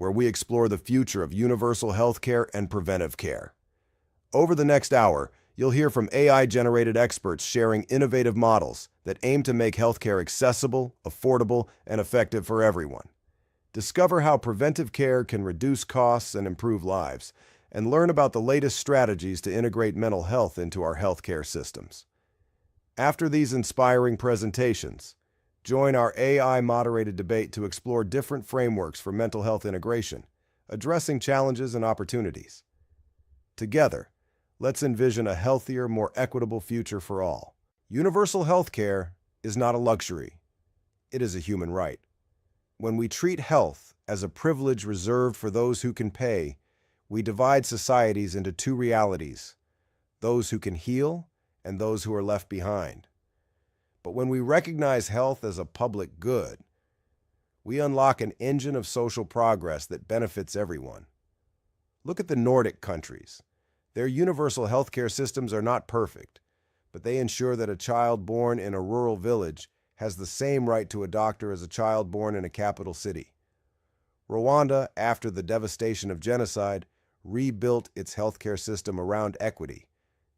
where we explore the future of universal healthcare and preventive care. Over the next hour, you'll hear from AI-generated experts sharing innovative models that aim to make healthcare accessible, affordable, and effective for everyone. Discover how preventive care can reduce costs and improve lives, and learn about the latest strategies to integrate mental health into our healthcare systems. After these inspiring presentations, join our AI-moderated debate to explore different frameworks for mental health integration, addressing challenges and opportunities. Together, let's envision a healthier, more equitable future for all. Universal healthcare is not a luxury. It is a human right. When we treat health as a privilege reserved for those who can pay, we divide societies into two realities: those who can heal and those who are left behind. But when we recognize health as a public good, we unlock an engine of social progress that benefits everyone. Look at the Nordic countries. Their universal healthcare systems are not perfect, but they ensure that a child born in a rural village has the same right to a doctor as a child born in a capital city. Rwanda, after the devastation of genocide, rebuilt its healthcare system around equity,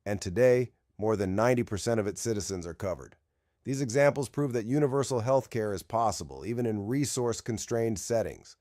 and today, more than 90% of its citizens are covered. These examples prove that universal healthcare is possible, even in resource-constrained settings.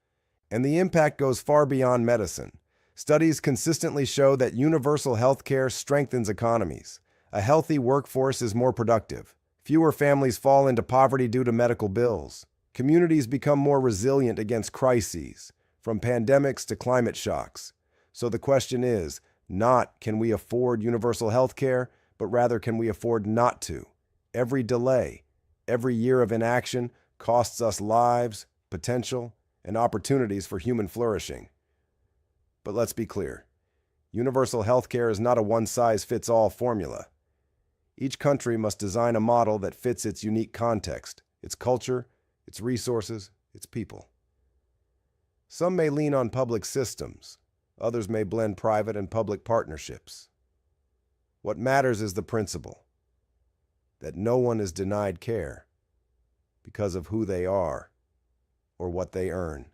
And the impact goes far beyond medicine. Studies consistently show that universal healthcare strengthens economies. A healthy workforce is more productive. Fewer families fall into poverty due to medical bills. Communities become more resilient against crises, from pandemics to climate shocks. So the question is, not can we afford universal healthcare, but rather can we afford not to? Every delay, every year of inaction costs us lives, potential, and opportunities for human flourishing. But let's be clear. Universal healthcare is not a one-size-fits-all formula. Each country must design a model that fits its unique context, its culture, its resources, its people. Some may lean on public systems. Others may blend private and public partnerships. What matters is the principle that no one is denied care because of who they are or what they earn.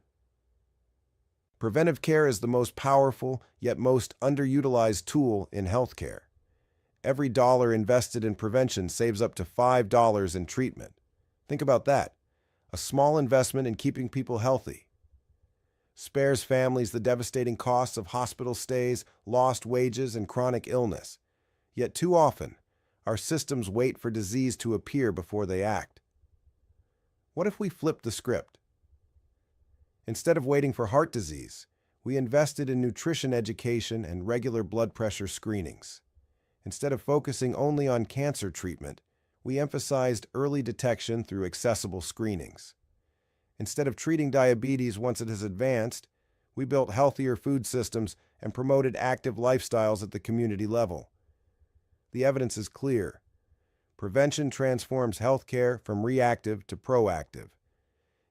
Preventive care is the most powerful yet most underutilized tool in healthcare. Every dollar invested in prevention saves up to $5 in treatment. Think about that. A small investment in keeping people healthy spares families the devastating costs of hospital stays, lost wages, and chronic illness. Yet too often, our systems wait for disease to appear before they act. What if we flipped the script? Instead of waiting for heart disease, we invested in nutrition education and regular blood pressure screenings. Instead of focusing only on cancer treatment, we emphasized early detection through accessible screenings. Instead of treating diabetes once it has advanced, we built healthier food systems and promoted active lifestyles at the community level. The evidence is clear. Prevention transforms healthcare from reactive to proactive.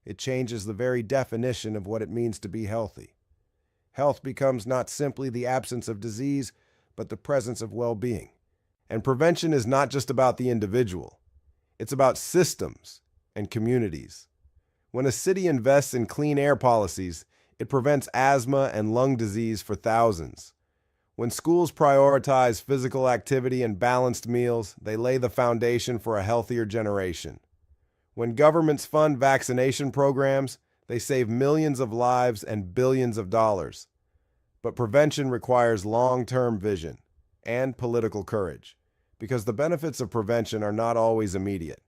It changes the very definition of what it means to be healthy. Health becomes not simply the absence of disease, but the presence of well-being. And prevention is not just about the individual. It's about systems and communities. When a city invests in clean air policies, it prevents asthma and lung disease for thousands. When schools prioritize physical activity and balanced meals, they lay the foundation for a healthier generation. When governments fund vaccination programs, they save millions of lives and billions of dollars. But prevention requires long-term vision and political courage, because the benefits of prevention are not always immediate.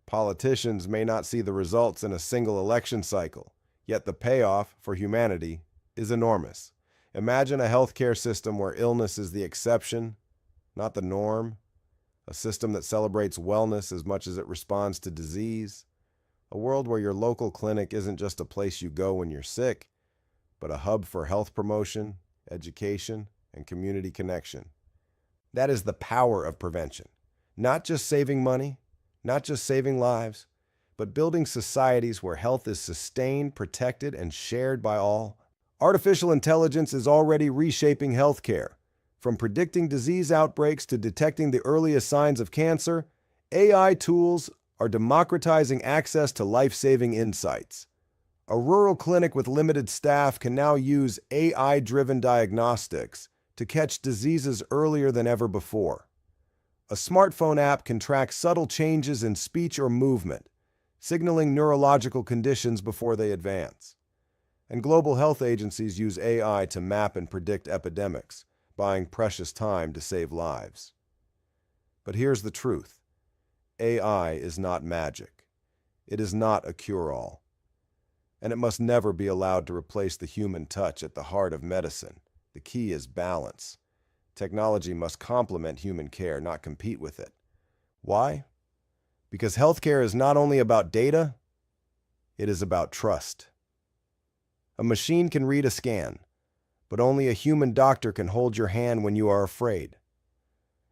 Politicians may not see the results in a single election cycle, yet the payoff for humanity is enormous. Imagine a healthcare system where illness is the exception, not the norm. A system that celebrates wellness as much as it responds to disease. A world where your local clinic isn't just a place you go when you're sick, but a hub for health promotion, education, and community connection. That is the power of prevention. Not just saving money, not just saving lives, but building societies where health is sustained, protected, and shared by all. Artificial intelligence is already reshaping healthcare. From predicting disease outbreaks to detecting the earliest signs of cancer, AI tools are democratizing access to life-saving insights. A rural clinic with limited staff can now use AI-driven diagnostics to catch diseases earlier than ever before. A smartphone app can track subtle changes in speech or movement, signaling neurological conditions before they advance. And global health agencies use AI to map and predict epidemics, buying precious time to save lives. But here's the truth. AI is not magic. It is not a cure-all. And it must never be allowed to replace the human touch at the heart of medicine. The key is balance. Technology must complement human care, not compete with it. Why? Because healthcare is not only about data, it is about trust. A machine can read a scan, but only a human doctor can hold your hand when you are afraid.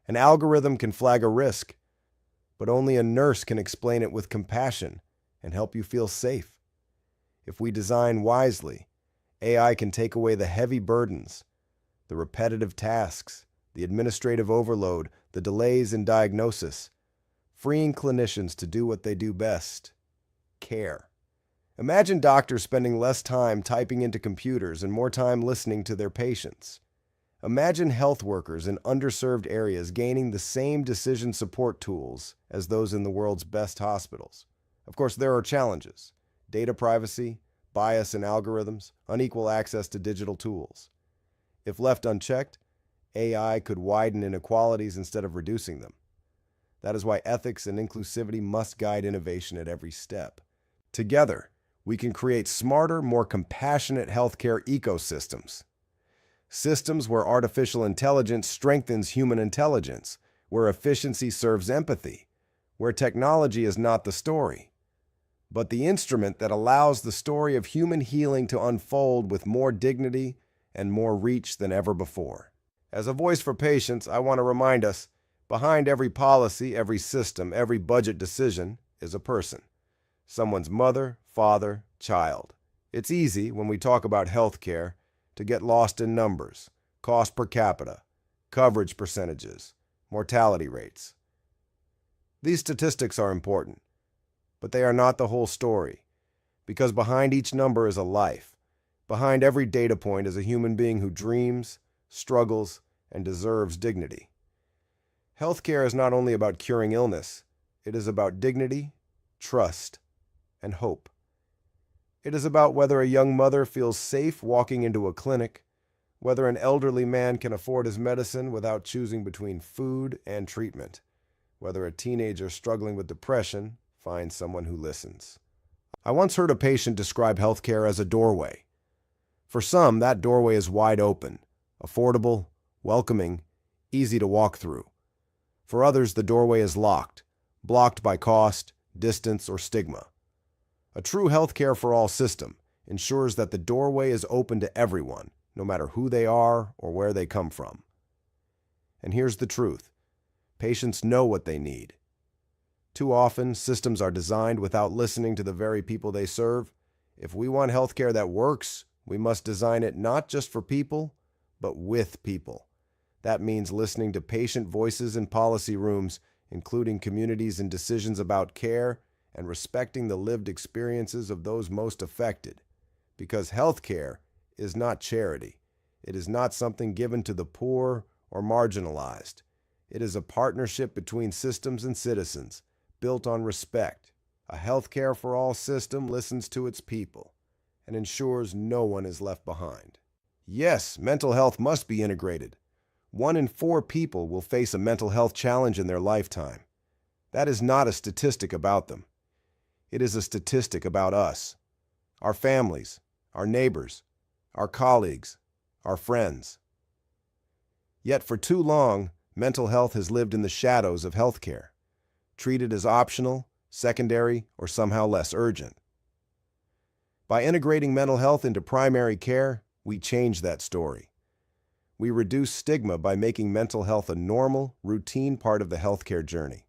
An algorithm can flag a risk, but only a nurse can explain it with compassion and help you feel safe. If we design wisely, AI can take away the heavy burdens, the repetitive tasks, the administrative overload, the delays in diagnosis, freeing clinicians to do what they do best: care. Imagine doctors spending less time typing into computers and more time listening to their patients. Imagine health workers in underserved areas gaining the same decision support tools as those in the world's best hospitals. Of course, there are challenges: data privacy, bias in algorithms, unequal access to digital tools. If left unchecked, AI could widen inequalities instead of reducing them. That is why ethics and inclusivity must guide innovation at every step. Together, we can create smarter, more compassionate healthcare ecosystems. Systems where artificial intelligence strengthens human intelligence, where efficiency serves empathy, where technology is not the story, but the instrument that allows the story of human healing to unfold with more dignity and more reach than ever before. As a voice for patients, I want to remind us, behind every policy, every system, every budget decision is a person. Someone's mother, father, child. It's easy, when we talk about healthcare, to get lost in numbers, cost per capita, coverage percentages, mortality rates. These statistics are important, but they are not the whole story, because behind each number is a life. Behind every data point is a human being who dreams, struggles, and deserves dignity. Healthcare is not only about curing illness, it is about dignity, trust, and hope. It is about whether a young mother feels safe walking into a clinic, whether an elderly man can afford his medicine without choosing between food and treatment, whether a teenager struggling with depression finds someone who listens. I once heard a patient describe healthcare as a doorway. For some, that doorway is wide open, affordable, welcoming, easy to walk through. For others, the doorway is locked, blocked by cost, distance, or stigma. A true healthcare for all system ensures that the doorway is open to everyone, no matter who they are or where they come from. And here's the truth: patients know what they need. Too often, systems are designed without listening to the very people they serve. If we want healthcare that works, we must design it not just for people, but with people. That means listening to patient voices in policy rooms, including communities in decisions about care, and respecting the lived experiences of those most affected. Because healthcare is not charity. It is not something given to the poor or marginalized. It is a partnership between systems and citizens, built on respect. A healthcare for all system listens to its people and ensures no one is left behind. Yes, mental health must be integrated. 1 in 4 people will face a mental health challenge in their lifetime. That is not a statistic about them. It is a statistic about us, our families, our neighbors, our colleagues, our friends. Yet for too long, mental health has lived in the shadows of healthcare, treated as optional, secondary, or somehow less urgent. By integrating mental health into primary care, we change that story. We reduce stigma by making mental health a normal, routine part of the healthcare journey.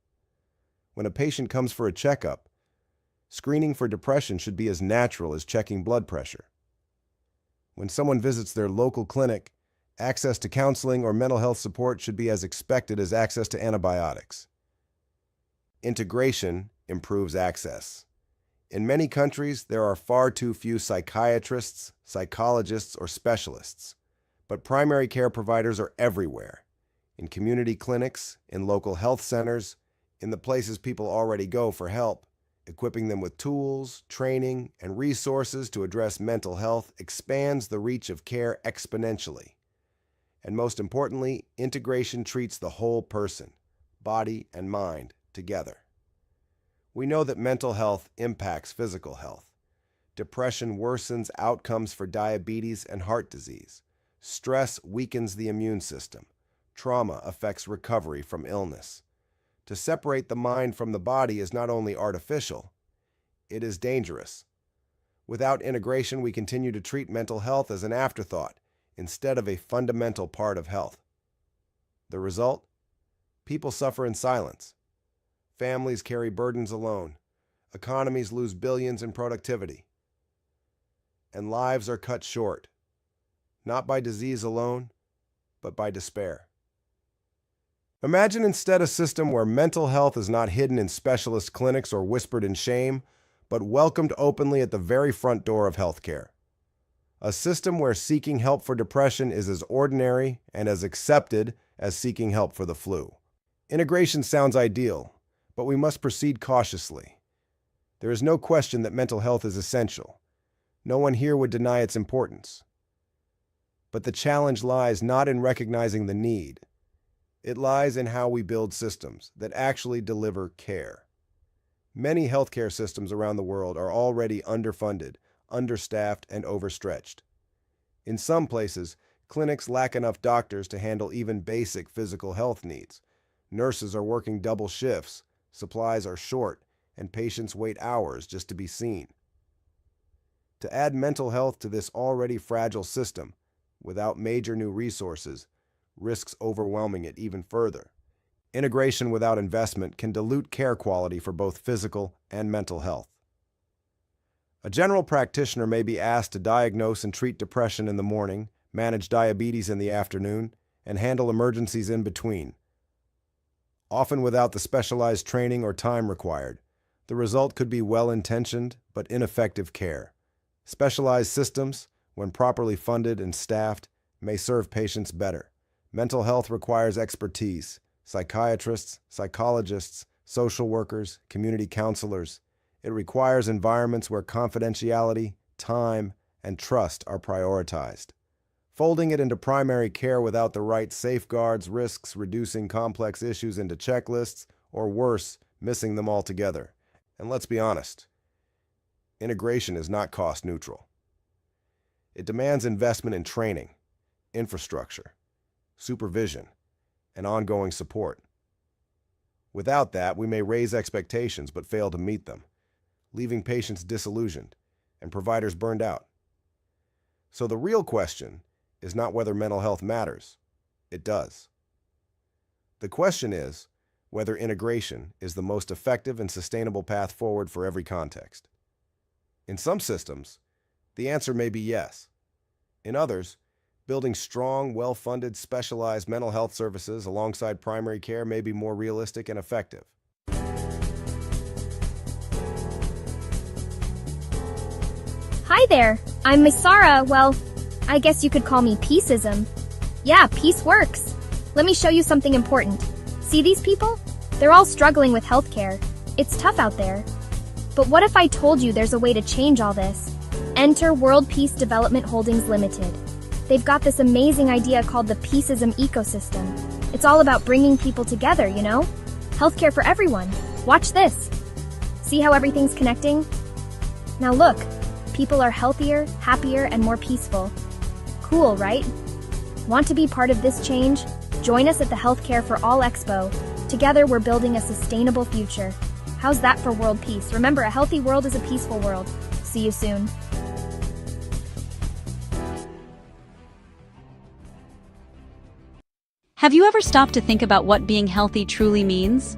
When a patient comes for a checkup, screening for depression should be as natural as checking blood pressure. When someone visits their local clinic, access to counseling or mental health support should be as expected as access to antibiotics. Integration improves access. In many countries, there are far too few psychiatrists, psychologists, or specialists. But primary care providers are everywhere. In community clinics, in local health centers, in the places people already go for help. Equipping them with tools, training, and resources to address mental health expands the reach of care exponentially. And most importantly, integration treats the whole person, body and mind, together. We know that mental health impacts physical health. Depression worsens outcomes for diabetes and heart disease. Stress weakens the immune system. Trauma affects recovery from illness. To separate the mind from the body is not only artificial, it is dangerous. Without integration, we continue to treat mental health as an afterthought instead of a fundamental part of health. The result? People suffer in silence. Families carry burdens alone. Economies lose billions in productivity. And lives are cut short, not by disease alone, but by despair. Imagine instead a system where mental health is not hidden in specialist clinics or whispered in shame, but welcomed openly at the very front door of healthcare. A system where seeking help for depression is as ordinary and as accepted as seeking help for the flu. Integration sounds ideal, but we must proceed cautiously. There is no question that mental health is essential. No one here would deny its importance. But the challenge lies not in recognizing the need. It lies in how we build systems that actually deliver care. Many healthcare systems around the world are already underfunded, understaffed, and overstretched. In some places, clinics lack enough doctors to handle even basic physical health needs. Nurses are working double shifts, supplies are short, and patients wait hours just to be seen. To add mental health to this already fragile system, without major new resources, risks overwhelming it even further. Integration without investment can dilute care quality for both physical and mental health. A general practitioner may be asked to diagnose and treat depression in the morning, manage diabetes in the afternoon, and handle emergencies in between. Often without the specialized training or time required, the result could be well-intentioned but ineffective care. Specialized systems, when properly funded and staffed, may serve patients better. Mental health requires expertise, psychiatrists, psychologists, social workers, community counselors. It requires environments where confidentiality, time, and trust are prioritized. Folding it into primary care without the right safeguards risks reducing complex issues into checklists, or worse, missing them altogether. And let's be honest, integration is not cost neutral. It demands investment in training, infrastructure, supervision, and ongoing support. Without that, we may raise expectations but fail to meet them, leaving patients disillusioned and providers burned out. So the real question is not whether mental health matters. It does. The question is whether integration is the most effective and sustainable path forward for every context. In some systems, the answer may be yes. In others, building strong, well-funded, specialized mental health services alongside primary care may be more realistic and effective. Hi there, I'm Miss Sarah. Well, I guess you could call me Peaceism. Yeah, peace works. Let me show you something important. See these people? They're all struggling with healthcare. It's tough out there. But what if I told you there's a way to change all this? Enter World Peace Development Holdings Limited. They've got this amazing idea called the Peaceism Ecosystem. It's all about bringing people together, you know? Healthcare for everyone. Watch this. See how everything's connecting? Now look, people are healthier, happier, and more peaceful. Cool, right? Want to be part of this change? Join us at the Healthcare for All EXPO. Together, we're building a sustainable future. How's that for world peace? Remember, a healthy world is a peaceful world. See you soon. Have you ever stopped to think about what being healthy truly means?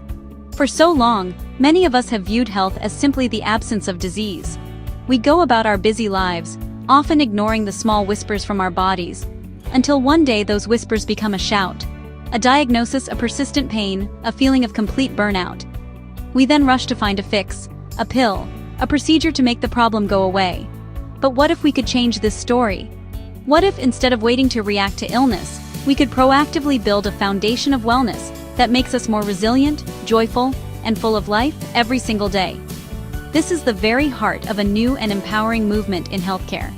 For so long, many of us have viewed health as simply the absence of disease. We go about our busy lives, often ignoring the small whispers from our bodies, until one day those whispers become a shout. A diagnosis, a persistent pain, a feeling of complete burnout. We then rush to find a fix, a pill, a procedure to make the problem go away. But what if we could change this story? What if, instead of waiting to react to illness, we could proactively build a foundation of wellness that makes us more resilient, joyful, and full of life every single day? This is the very heart of a new and empowering movement in healthcare.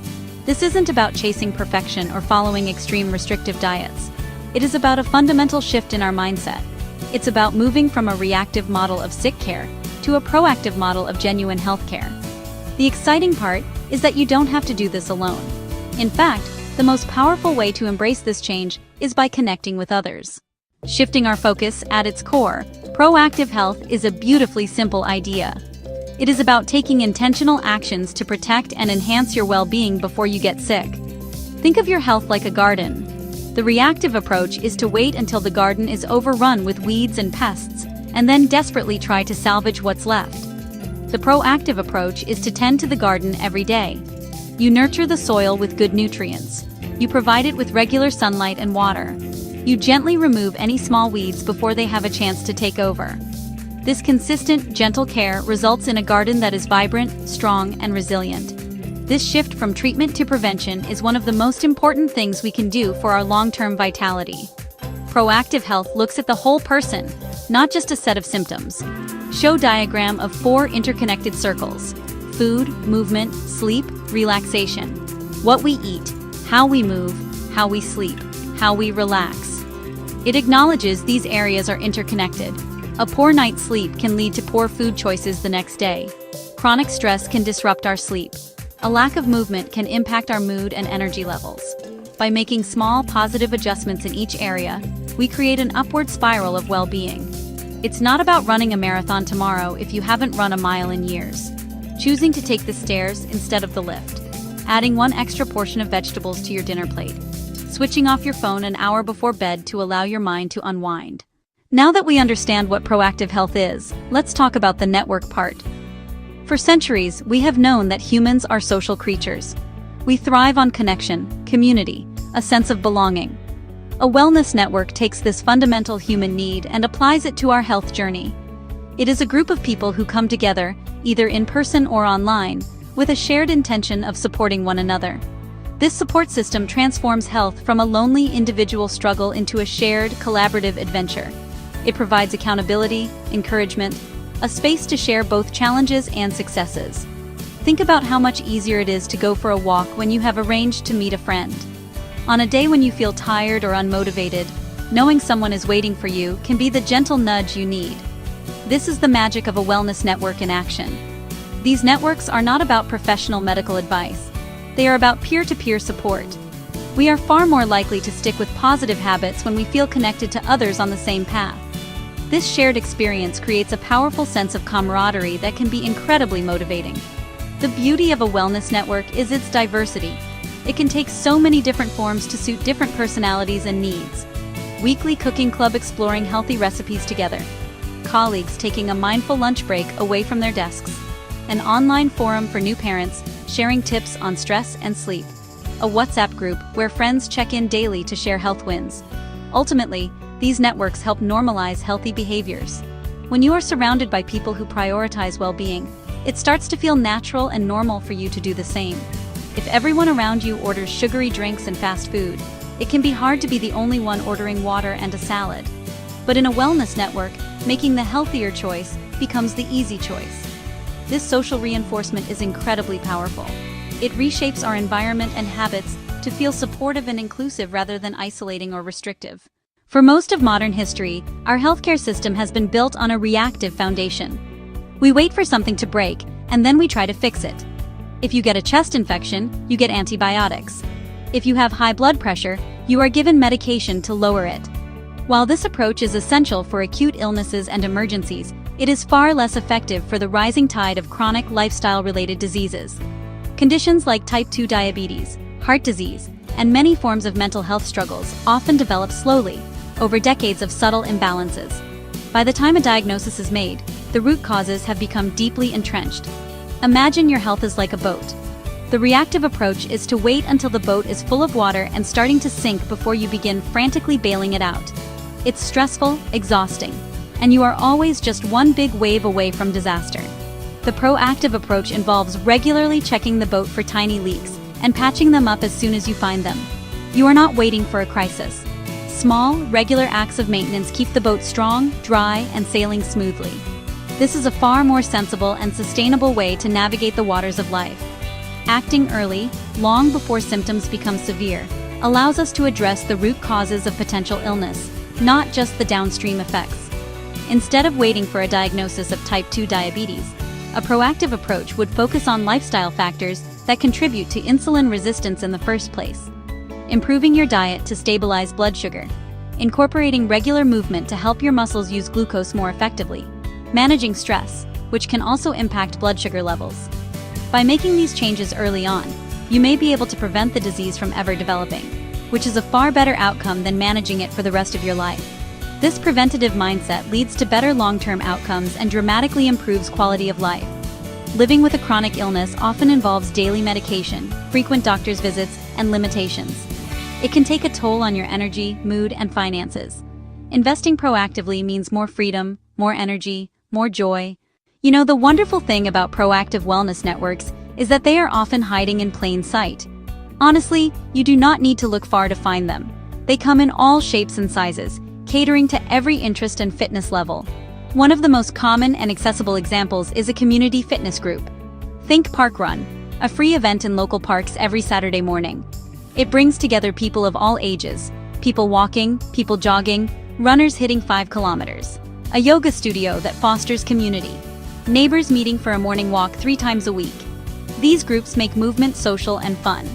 This isn't about chasing perfection or following extreme restrictive diets. It is about a fundamental shift in our mindset. It's about moving from a reactive model of sick care to a proactive model of genuine healthcare. The exciting part is that you don't have to do this alone. In fact, the most powerful way to embrace this change is by connecting with others. Shifting our focus at its core, proactive health is a beautifully simple idea. It is about taking intentional actions to protect and enhance your well-being before you get sick. Think of your health like a garden. The reactive approach is to wait until the garden is overrun with weeds and pests, and then desperately try to salvage what's left. The proactive approach is to tend to the garden every day. You nurture the soil with good nutrients. You provide it with regular sunlight and water. You gently remove any small weeds before they have a chance to take over. This consistent, gentle care results in a garden that is vibrant, strong, and resilient. This shift from treatment to prevention is one of the most important things we can do for our long-term vitality. Proactive health looks at the whole person, not just a set of symptoms. Show diagram of 4 interconnected circles: food, movement, sleep, relaxation. What we eat, how we move, how we sleep, how we relax. It acknowledges these areas are interconnected. A poor night's sleep can lead to poor food choices the next day. Chronic stress can disrupt our sleep. A lack of movement can impact our mood and energy levels. By making small, positive adjustments in each area, we create an upward spiral of well-being. It's not about running a marathon tomorrow if you haven't run a mile in years. Choosing to take the stairs instead of the lift. Adding 1 extra portion of vegetables to your dinner plate. Switching off your phone an hour before bed to allow your mind to unwind. Now that we understand what proactive health is, let's talk about the network part. For centuries, we have known that humans are social creatures. We thrive on connection, community, a sense of belonging. A wellness network takes this fundamental human need and applies it to our health journey. It is a group of people who come together, either in person or online, with a shared intention of supporting one another. This support system transforms health from a lonely individual struggle into a shared, collaborative adventure. It provides accountability, encouragement, a space to share both challenges and successes. Think about how much easier it is to go for a walk when you have arranged to meet a friend. On a day when you feel tired or unmotivated, knowing someone is waiting for you can be the gentle nudge you need. This is the magic of a wellness network in action. These networks are not about professional medical advice. They are about peer-to-peer support. We are far more likely to stick with positive habits when we feel connected to others on the same path. This shared experience creates a powerful sense of camaraderie that can be incredibly motivating. The beauty of a wellness network is its diversity. It can take so many different forms to suit different personalities and needs. Weekly cooking club exploring healthy recipes together. Colleagues taking a mindful lunch break away from their desks. An online forum for new parents sharing tips on stress and sleep. A WhatsApp group where friends check in daily to share health wins. Ultimately, these networks help normalize healthy behaviors. When you are surrounded by people who prioritize well-being, it starts to feel natural and normal for you to do the same. If everyone around you orders sugary drinks and fast food, it can be hard to be the only one ordering water and a salad. But in a wellness network, making the healthier choice becomes the easy choice. This social reinforcement is incredibly powerful. It reshapes our environment and habits to feel supportive and inclusive rather than isolating or restrictive. For most of modern history, our healthcare system has been built on a reactive foundation. We wait for something to break, and then we try to fix it. If you get a chest infection, you get antibiotics. If you have high blood pressure, you are given medication to lower it. While this approach is essential for acute illnesses and emergencies, it is far less effective for the rising tide of chronic lifestyle-related diseases. Conditions like type 2 diabetes, heart disease, and many forms of mental health struggles often develop slowly, over decades of subtle imbalances. By the time a diagnosis is made, the root causes have become deeply entrenched. Imagine your health is like a boat. The reactive approach is to wait until the boat is full of water and starting to sink before you begin frantically bailing it out. It's stressful, exhausting, and you are always just one big wave away from disaster. The proactive approach involves regularly checking the boat for tiny leaks and patching them up as soon as you find them. You are not waiting for a crisis. Small, regular acts of maintenance keep the boat strong, dry, and sailing smoothly. This is a far more sensible and sustainable way to navigate the waters of life. Acting early, long before symptoms become severe, allows us to address the root causes of potential illness, not just the downstream effects. Instead of waiting for a diagnosis of type 2 diabetes, a proactive approach would focus on lifestyle factors that contribute to insulin resistance in the first place. Improving your diet to stabilize blood sugar, incorporating regular movement to help your muscles use glucose more effectively, managing stress, which can also impact blood sugar levels. By making these changes early on, you may be able to prevent the disease from ever developing, which is a far better outcome than managing it for the rest of your life. This preventative mindset leads to better long-term outcomes and dramatically improves quality of life. Living with a chronic illness often involves daily medication, frequent doctor's visits, and limitations. It can take a toll on your energy, mood, and finances. Investing proactively means more freedom, more energy, more joy. You know, the wonderful thing about proactive wellness networks is that they are often hiding in plain sight. Honestly, you do not need to look far to find them. They come in all shapes and sizes, catering to every interest and fitness level. One of the most common and accessible examples is a community fitness group. Think Park Run, a free event in local parks every Saturday morning. It brings together people of all ages, people walking, people jogging, runners hitting 5 kilometers. A yoga studio that fosters community. Neighbors meeting for a morning walk 3 times a week. These groups make movement social and fun.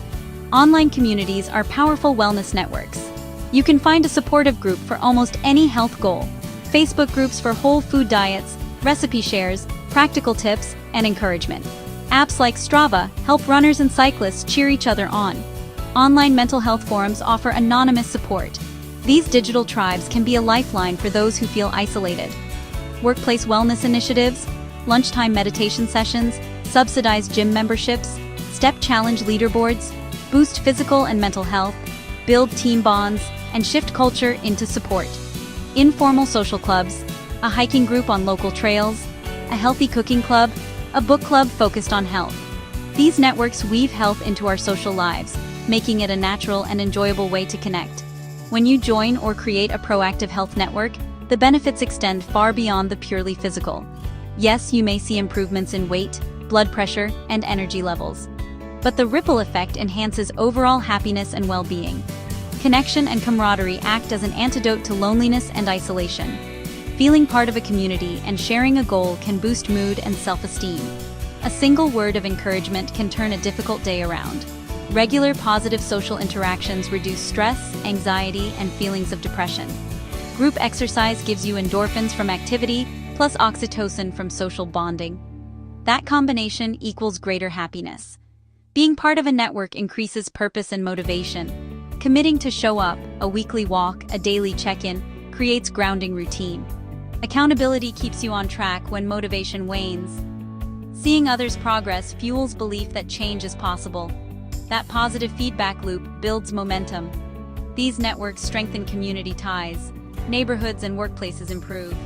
Online communities are powerful wellness networks. You can find a supportive group for almost any health goal. Facebook groups for whole food diets, recipe shares, practical tips, and encouragement. Apps like Strava help runners and cyclists cheer each other on. Online mental health forums offer anonymous support. These digital tribes can be a lifeline for those who feel isolated. Workplace wellness initiatives, lunchtime meditation sessions, subsidized gym memberships, step challenge leaderboards, boost physical and mental health, build team bonds, and shift culture into support. Informal social clubs, a hiking group on local trails, a healthy cooking club, a book club focused on health. These networks weave health into our social lives, making it a natural and enjoyable way to connect. When you join or create a proactive health network, the benefits extend far beyond the purely physical. Yes, you may see improvements in weight, blood pressure, and energy levels. But the ripple effect enhances overall happiness and well-being. Connection and camaraderie act as an antidote to loneliness and isolation. Feeling part of a community and sharing a goal can boost mood and self-esteem. A single word of encouragement can turn a difficult day around. Regular positive social interactions reduce stress, anxiety, and feelings of depression. Group exercise gives you endorphins from activity, plus oxytocin from social bonding. That combination equals greater happiness. Being part of a network increases purpose and motivation. Committing to show up, a weekly walk, a daily check-in, creates grounding routine. Accountability keeps you on track when motivation wanes. Seeing others' progress fuels belief that change is possible. That positive feedback loop builds momentum. These networks strengthen community ties. Neighborhoods and workplaces improve.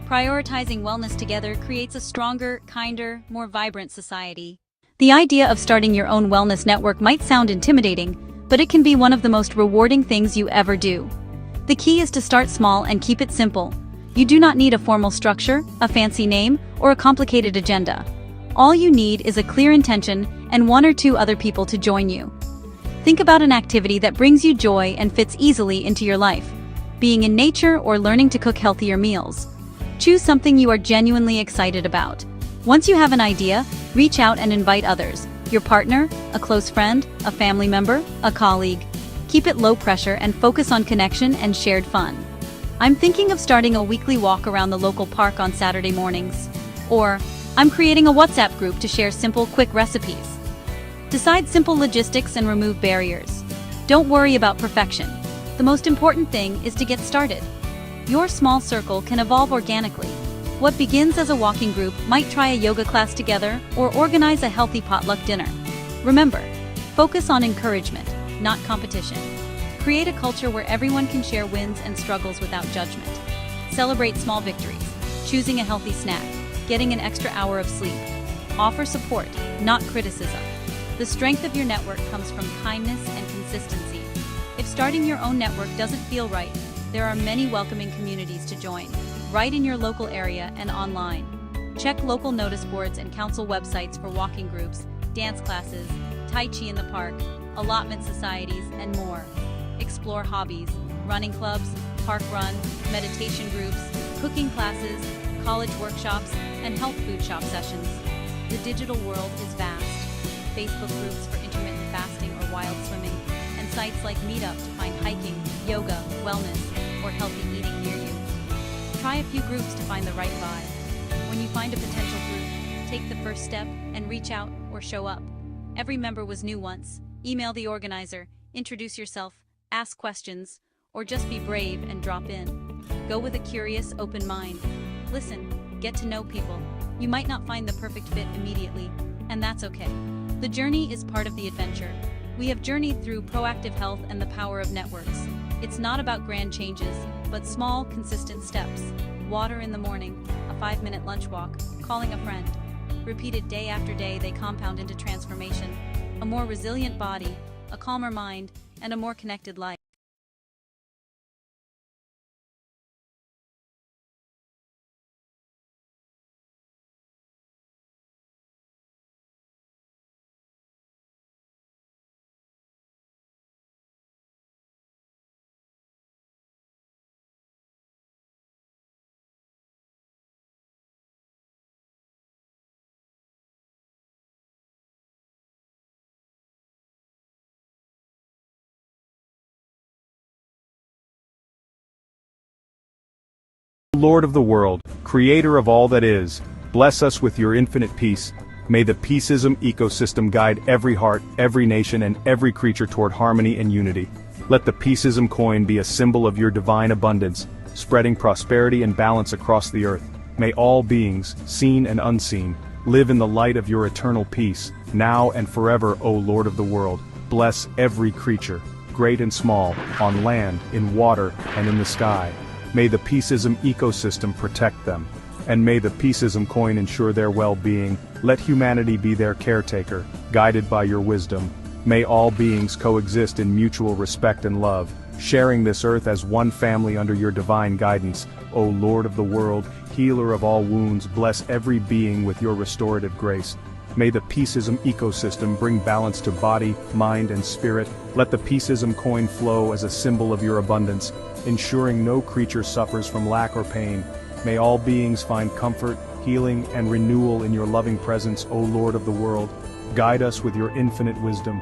Prioritizing wellness together creates a stronger, kinder, more vibrant society. The idea of starting your own wellness network might sound intimidating, but it can be one of the most rewarding things you ever do. The key is to start small and keep it simple. You do not need a formal structure, a fancy name, or a complicated agenda. All you need is a clear intention and 1 or 2 other people to join you. Think about an activity that brings you joy and fits easily into your life. Being in nature or learning to cook healthier meals. Choose something you are genuinely excited about. Once you have an idea, reach out and invite others. Your partner, a close friend, a family member, a colleague. Keep it low pressure and focus on connection and shared fun. I'm thinking of starting a weekly walk around the local park on Saturday mornings. Or, I'm creating a WhatsApp group to share simple, quick recipes. Decide simple logistics and remove barriers. Don't worry about perfection. The most important thing is to get started. Your small circle can evolve organically. What begins as a walking group might try a yoga class together or organize a healthy potluck dinner. Remember, focus on encouragement, not competition. Create a culture where everyone can share wins and struggles without judgment. Celebrate small victories, choosing a healthy snack, getting an extra hour of sleep, Offer support, not criticism. The strength of your network comes from kindness and consistency. If starting your own network doesn't feel right, there are many welcoming communities to join, right in your local area and online. Check local notice boards and council websites for walking groups, dance classes, Tai Chi in the park, allotment societies, and more. Explore hobbies, running clubs, park run, meditation groups, cooking classes, college workshops, and health food shop sessions. The digital world is vast. Facebook groups for intermittent fasting or wild swimming, and sites like Meetup to find hiking, yoga, wellness, or healthy eating near you. Try a few groups to find the right vibe. When you find a potential group, take the first step and reach out or show up. Every member was new once. Email the organizer, introduce yourself, ask questions, or just be brave and drop in. Go with a curious, open mind. Listen, get to know people. You might not find the perfect fit immediately, and that's okay. The journey is part of the adventure. We have journeyed through proactive health and the power of networks. It's not about grand changes, but small, consistent steps. Water in the morning, a 5-minute lunch walk, calling a friend. Repeated day after day, they compound into transformation. A more resilient body, a calmer mind, and a more connected life. Lord of the world, creator of all that is, bless us with your infinite peace. May the Peaceism Ecosystem guide every heart, every nation, and every creature toward harmony and unity. Let the Peaceism coin be a symbol of your divine abundance, spreading prosperity and balance across the earth. May all beings, seen and unseen, live in the light of your eternal peace, now and forever, O Lord of the world. Bless every creature, great and small, on land, in water, and in the sky. May the Peaceism Ecosystem protect them, and may the Peaceism coin ensure their well-being. Let humanity be their caretaker, guided by your wisdom. May all beings coexist in mutual respect and love, sharing this earth as one family under your divine guidance. O Lord of the world, healer of all wounds, bless every being with your restorative grace. May the Peaceism Ecosystem bring balance to body, mind, and spirit. Let the Peaceism coin flow as a symbol of your abundance, ensuring no creature suffers from lack or pain. May all beings find comfort, healing, and renewal in your loving presence, O Lord of the world. Guide us with your infinite wisdom.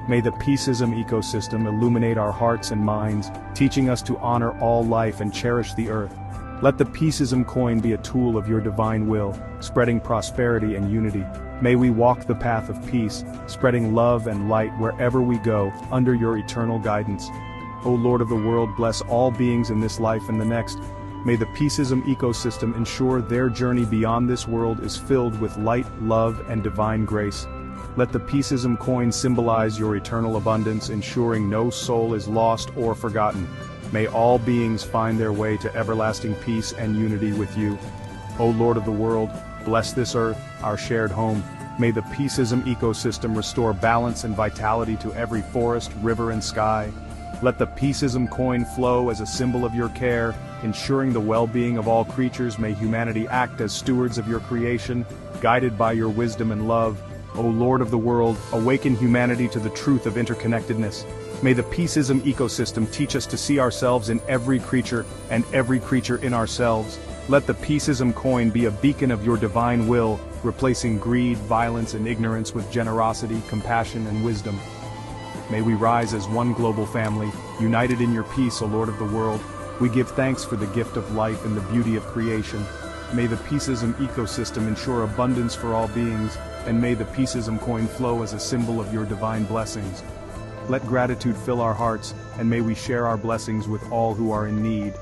May the Peaceism Ecosystem illuminate our hearts and minds, teaching us to honor all life and cherish the earth. Let the Peaceism coin be a tool of your divine will, spreading prosperity and unity. May we walk the path of peace, spreading love and light wherever we go, under your eternal guidance. O Lord of the world, bless all beings in this life and the next. May the Peaceism Ecosystem ensure their journey beyond this world is filled with light, love, and divine grace. Let the Peaceism coin symbolize your eternal abundance, ensuring no soul is lost or forgotten. May all beings find their way to everlasting peace and unity with you. O Lord of the world, bless this earth, our shared home. May the Peaceism Ecosystem restore balance and vitality to every forest, river, and sky. Let the Peaceism coin flow as a symbol of your care, ensuring the well-being of all creatures. May humanity act as stewards of your creation, guided by your wisdom and love. O Lord of the world, awaken humanity to the truth of interconnectedness. May the Peaceism Ecosystem teach us to see ourselves in every creature and every creature in ourselves. Let the Peaceism coin be a beacon of your divine will, replacing greed, violence, and ignorance with generosity, compassion, and wisdom. May we rise as one global family, united in your peace, O Lord of the world. We give thanks for the gift of life and the beauty of creation. May the Peaceism Ecosystem ensure abundance for all beings, and may the Peaceism coin flow as a symbol of your divine blessings. Let gratitude fill our hearts, and may we share our blessings with all who are in need.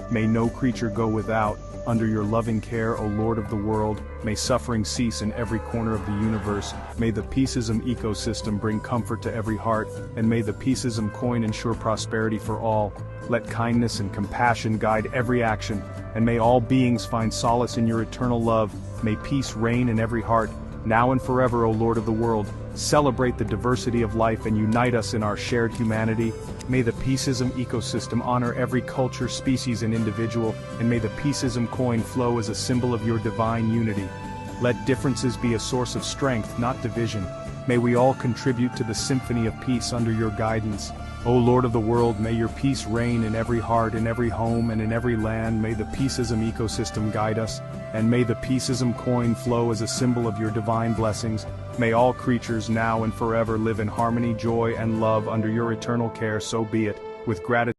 May no creature go without. Under your loving care, O Lord of the world, may suffering cease in every corner of the universe. May the Peaceism Ecosystem bring comfort to every heart, and may the Peaceism coin ensure prosperity for all. Let kindness and compassion guide every action, and may all beings find solace in your eternal love. May peace reign in every heart. now and forever, O Lord of the world, celebrate the diversity of life and unite us in our shared humanity. May the Peaceism ecosystem honor every culture, species, and individual, and may the Peaceism coin flow as a symbol of your divine unity. Let differences be a source of strength, not division. May we all contribute to the symphony of peace under your guidance. O Lord of the world, may your peace reign in every heart, in every home, and in every land. May the Peaceism ecosystem guide us, and may the Peaceism coin flow as a symbol of your divine blessings. May all creatures now and forever live in harmony, joy, and love under your eternal care. So be it, with gratitude.